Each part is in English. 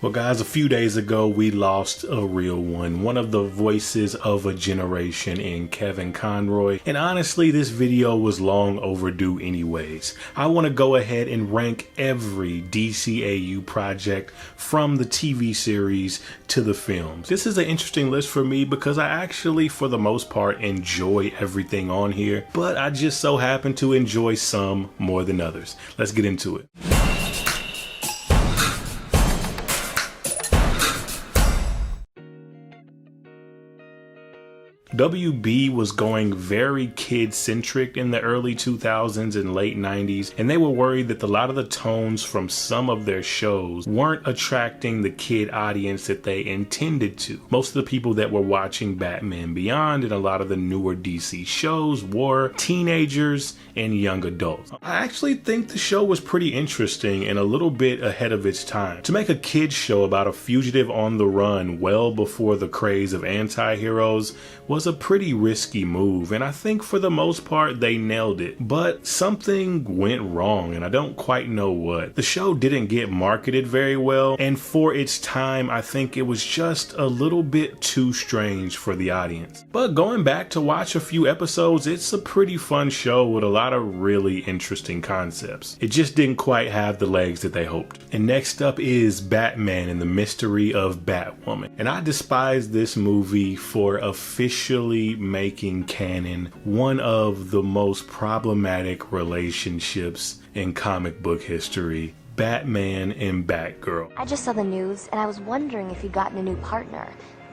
Well guys, a few days ago we lost a real one of the voices of a generation in Kevin Conroy, and honestly this video was long overdue anyways. I want to go ahead and rank every DCAU project from the TV series to the films. This is an interesting list for me because I actually for the most part enjoy everything on here, but I just so happen to enjoy some more than others. Let's get into it. WB was going very kid-centric in the early 2000s and late 90s, and they were worried that a lot of the tones from some of their shows weren't attracting the kid audience that they intended to. Most of the people that were watching Batman Beyond and a lot of the newer DC shows were teenagers and young adults. I actually think the show was pretty interesting and a little bit ahead of its time. To make a kid's show about a fugitive on the run well before the craze of anti-heroes was a pretty risky move, and I think for the most part they nailed it. But something went wrong, and I don't quite know what. The show didn't get marketed very well, and for its time I think it was just a little bit too strange for the audience. But going back to watch a few episodes, it's a pretty fun show with a lot of really interesting concepts. It just didn't quite have the legs that they hoped. And next up is Batman and the Mystery of Batwoman, and I despise this movie for officially making canon one of the most problematic relationships in comic book history: Batman and Batgirl. I just saw the news and I was wondering if you'd gotten a new partner.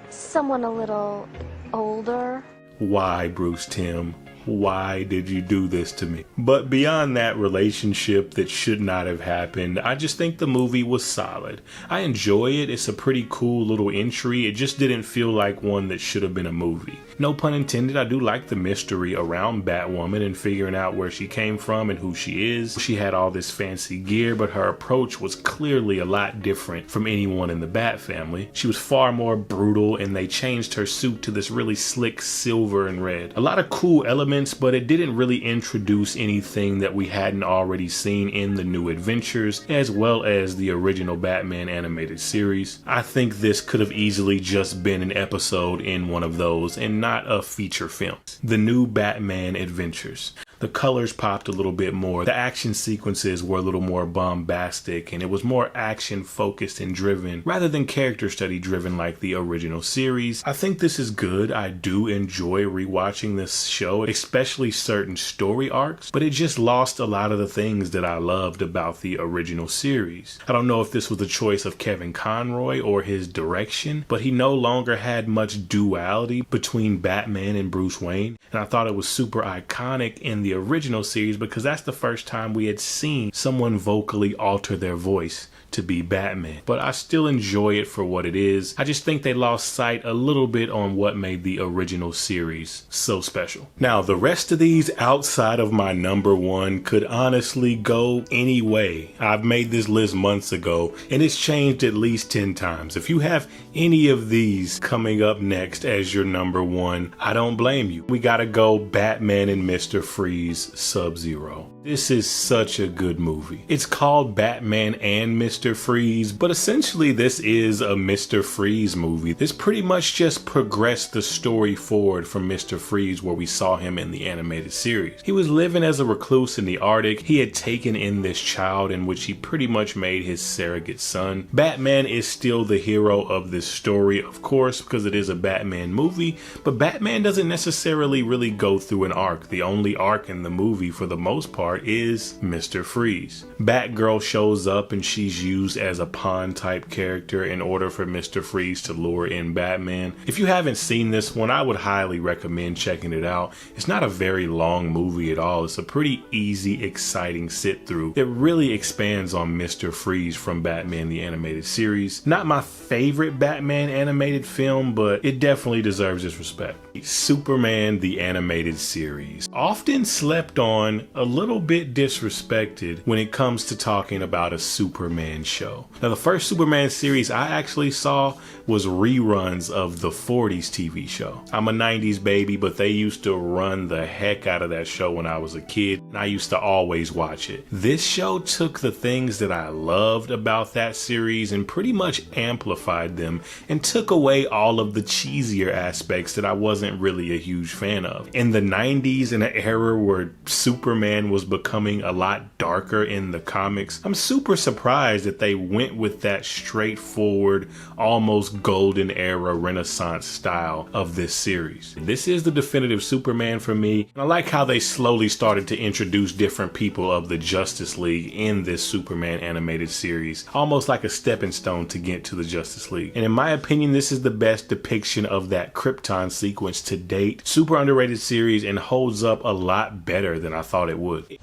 Someone a little older. Why, Bruce Timm? Why did you do this to me? But beyond that relationship that should not have happened, I just think the movie was solid. I enjoy it. It's a pretty cool little entry. It just didn't feel like one that should have been a movie. No pun intended. I do like the mystery around Batwoman and figuring out where she came from and who she is. She had all this fancy gear, but her approach was clearly a lot different from anyone in the Bat family. She was far more brutal, and they changed her suit to this really slick silver and red. A lot of cool elements, but it didn't really introduce anything that we hadn't already seen in the New Adventures, as well as the original Batman animated series. I think this could have easily just been an episode in one of those and not a feature film. The New Batman Adventures. The colors popped a little bit more. The action sequences were a little more bombastic, and it was more action focused and driven rather than character study driven like the original series. I think this is good. I do enjoy rewatching this show, especially certain story arcs, but it just lost a lot of the things that I loved about the original series. I don't know if this was a choice of Kevin Conroy or his direction, but he no longer had much duality between Batman and Bruce Wayne, and I thought it was super iconic in the original series because that's the first time we had seen someone vocally alter their voice to be Batman. But I still enjoy it for what it is. I just think they lost sight a little bit on what made the original series so special. Now, the rest of these outside of my number one could honestly go any way. I've made this list months ago and it's changed at least 10 times. If you have any of these coming up next as your number one, I don't blame you. We gotta go Batman and Mr. Freeze Sub-Zero. This is such a good movie. It's called Batman and Mr. Freeze, but essentially this is a Mr. Freeze movie. This pretty much just progressed the story forward from Mr. Freeze where we saw him in the animated series. He was living as a recluse in the Arctic. He had taken in this child in which he pretty much made his surrogate son. Batman is still the hero of this story, of course, because it is a Batman movie, but Batman doesn't necessarily really go through an arc. The only arc in the movie for the most part is Mr. Freeze. Batgirl shows up and she's used as a pawn type character in order for Mr. Freeze to lure in Batman. If you haven't seen this one, I would highly recommend checking it out. It's not a very long movie at all. It's a pretty easy, exciting sit through. It really expands on Mr. Freeze from Batman the Animated Series. Not my favorite Batman animated film, but it definitely deserves its respect. Superman the Animated Series. Often slept on, a little bit disrespected when it comes to talking about a Superman Superman show. Now, the first Superman series I actually saw was reruns of the 40s TV show. I'm a 90s baby, but they used to run the heck out of that show when I was a kid, and I used to always watch it. This show took the things that I loved about that series and pretty much amplified them and took away all of the cheesier aspects that I wasn't really a huge fan of. In the 90s, in an era where Superman was becoming a lot darker in the comics, I'm super surprised that they went with that straightforward, almost golden era Renaissance style of this series. This is the definitive Superman for me, and I like how they slowly started to introduce different people of the Justice League in this Superman animated series, almost like a stepping stone to get to the Justice League. And in my opinion, this is the best depiction of that Krypton sequence to date. Super underrated series and holds up a lot better than I thought it would.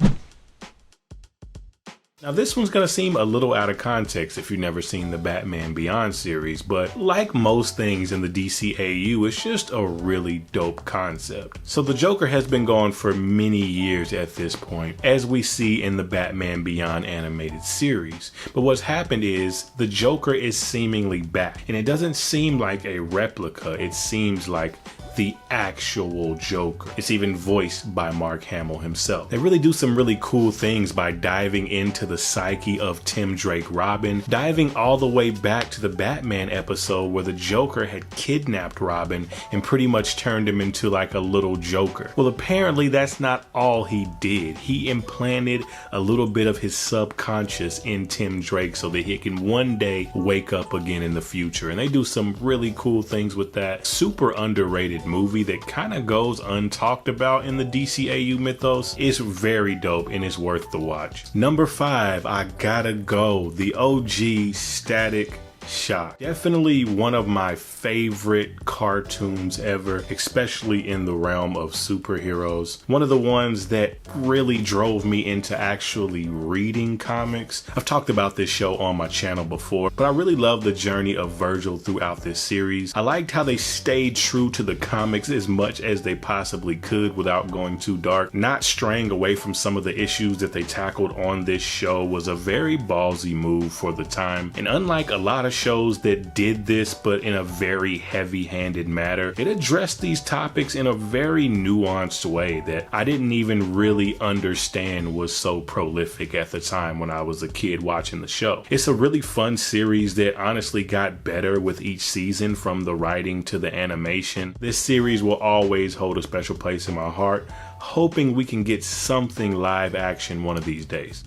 Now, this one's gonna seem a little out of context if you've never seen the Batman Beyond series, but like most things in the DCAU, it's just a really dope concept. So the Joker has been gone for many years at this point, as we see in the Batman Beyond animated series. But what's happened is the Joker is seemingly back, and it doesn't seem like a replica, it seems like the actual Joker. It's even voiced by Mark Hamill himself. They really do some really cool things by diving into the psyche of Tim Drake Robin, diving all the way back to the Batman episode where the Joker had kidnapped Robin and pretty much turned him into like a little Joker. Well, apparently that's not all he did. He implanted a little bit of his subconscious in Tim Drake so that he can one day wake up again in the future. And they do some really cool things with that. Super underrated movie that kind of goes untalked about in the DCAU mythos. It's very dope and it's worth the watch. Number 5, I gotta go, the OG Static Shock. Definitely one of my favorite cartoons ever, especially in the realm of superheroes. One of the ones that really drove me into actually reading comics. I've talked about this show on my channel before, but I really love the journey of Virgil throughout this series. I liked how they stayed true to the comics as much as they possibly could without going too dark. Not straying away from some of the issues that they tackled on this show was a very ballsy move for the time. And unlike a lot of shows that did this but in a very heavy-handed manner, it addressed these topics in a very nuanced way that I didn't even really understand was so prolific at the time when I was a kid watching the show. It's a really fun series that honestly got better with each season, from the writing to the animation. This series will always hold a special place in my heart, hoping we can get something live action one of these days.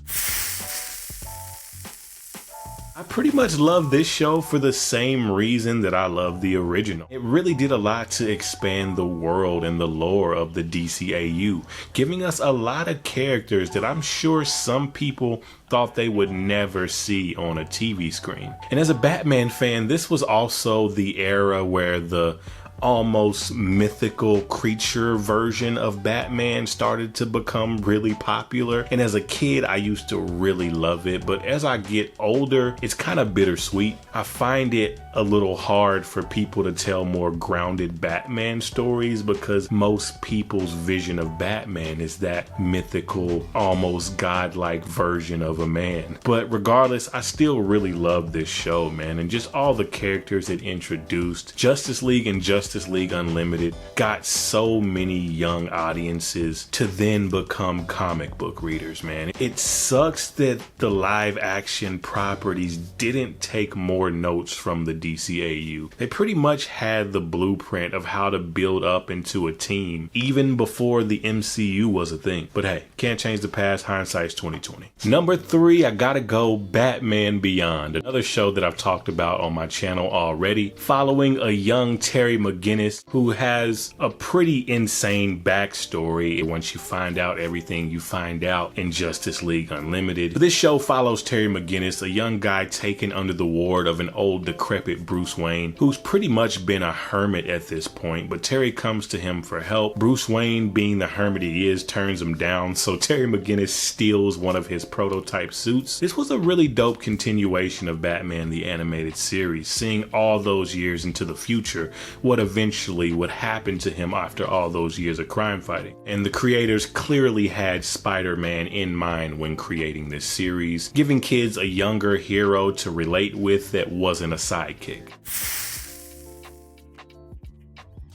I pretty much love this show for the same reason that I love the original. It really did a lot to expand the world and the lore of the DCAU, giving us a lot of characters that I'm sure some people thought they would never see on a TV screen. And as a Batman fan, this was also the era where the almost mythical creature version of Batman started to become really popular. And as a kid, I used to really love it, but as I get older, it's kind of bittersweet. I find it a little hard for people to tell more grounded Batman stories because most people's vision of Batman is that mythical, almost godlike version of a man. But regardless, I still really love this show, man, and just all the characters it introduced. Justice League and Justice League Unlimited got so many young audiences to then become comic book readers, man. It sucks that the live action properties didn't take more notes from the DCAU. They pretty much had the blueprint of how to build up into a team even before the MCU was a thing. But hey, can't change the past, hindsight's 2020. Number 3, I gotta go Batman Beyond, another show that I've talked about on my channel already, following a young Terry McGinnis who has a pretty insane backstory once you find out everything you find out in Justice League Unlimited. This show follows Terry McGinnis, a young guy taken under the ward of an old decrepit Bruce Wayne who's pretty much been a hermit at this point, but Terry comes to him for help. Bruce Wayne, being the hermit he is, turns him down, so Terry McGinnis steals one of his prototype suits. This was a really dope continuation of Batman the Animated Series, seeing all those years into the future what a eventually would happen to him after all those years of crime fighting. And the creators clearly had Spider-Man in mind when creating this series, giving kids a younger hero to relate with that wasn't a sidekick.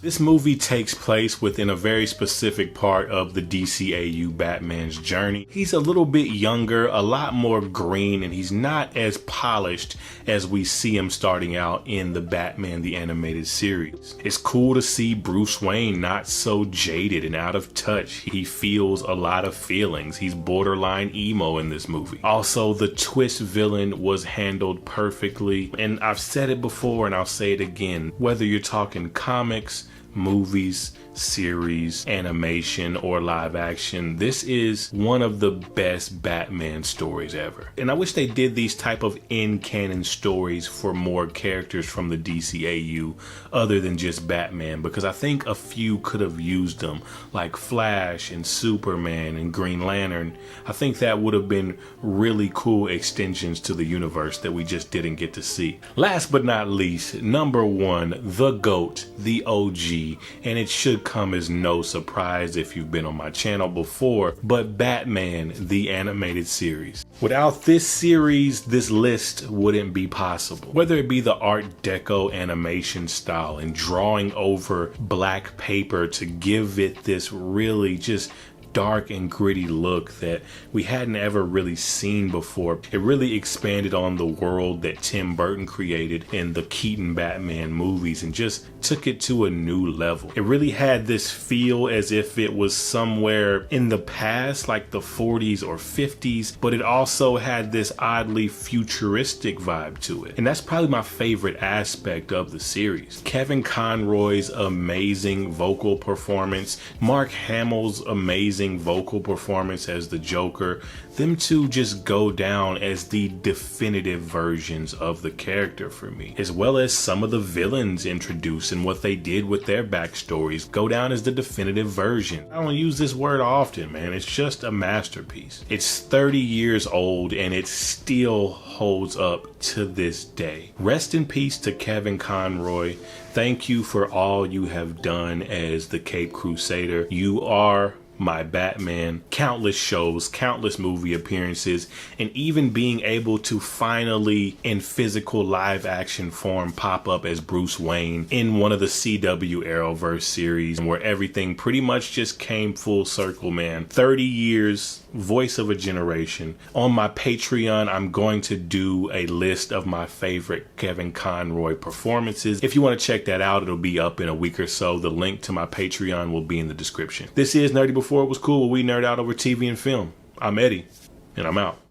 This movie takes place within a very specific part of the DCAU Batman's journey. He's a little bit younger, a lot more green, and he's not as polished as we see him starting out in the Batman the Animated Series. It's cool to see Bruce Wayne not so jaded and out of touch. He feels a lot of feelings. He's borderline emo in this movie. Also, the twist villain was handled perfectly, and I've said it before and I'll say it again. Whether you're talking comics, movies, series, animation, or live action, this is one of the best Batman stories ever. And I wish they did these type of in-canon stories for more characters from the DCAU other than just Batman, because I think a few could have used them, like Flash and Superman and Green Lantern. I think that would have been really cool extensions to the universe that we just didn't get to see. Last but not least, number one, the GOAT, the OG, and it should come as no surprise if you've been on my channel before, but Batman the Animated Series. Without this series, this list wouldn't be possible. Whether it be the Art Deco animation style and drawing over black paper to give it this really just dark and gritty look that we hadn't ever really seen before. It really expanded on the world that Tim Burton created in the Keaton Batman movies and just took it to a new level. It really had this feel as if it was somewhere in the past, like the 40s or 50s, but it also had this oddly futuristic vibe to it. And that's probably my favorite aspect of the series. Kevin Conroy's amazing vocal performance, Mark Hamill's amazing vocal performance as the Joker, them two just go down as the definitive versions of the character for me, as well as some of the villains introduced and what they did with their backstories go down as the definitive version. I don't use this word often, man. It's just a masterpiece. It's 30 years old and it still holds up to this day. Rest in peace to Kevin Conroy. Thank you for all you have done as the Cape Crusader. You are my Batman, countless shows, countless movie appearances, and even being able to finally in physical live action form pop up as Bruce Wayne in one of the CW Arrowverse series where everything pretty much just came full circle, man. 30 years, voice of a generation. On my Patreon, I'm going to do a list of my favorite Kevin Conroy performances. If you want to check that out, it'll be up in a week or so. The link to my Patreon will be in the description. This is Nerdy Before It Was Cool, where we nerd out over TV and film. I'm Eddie, and I'm out.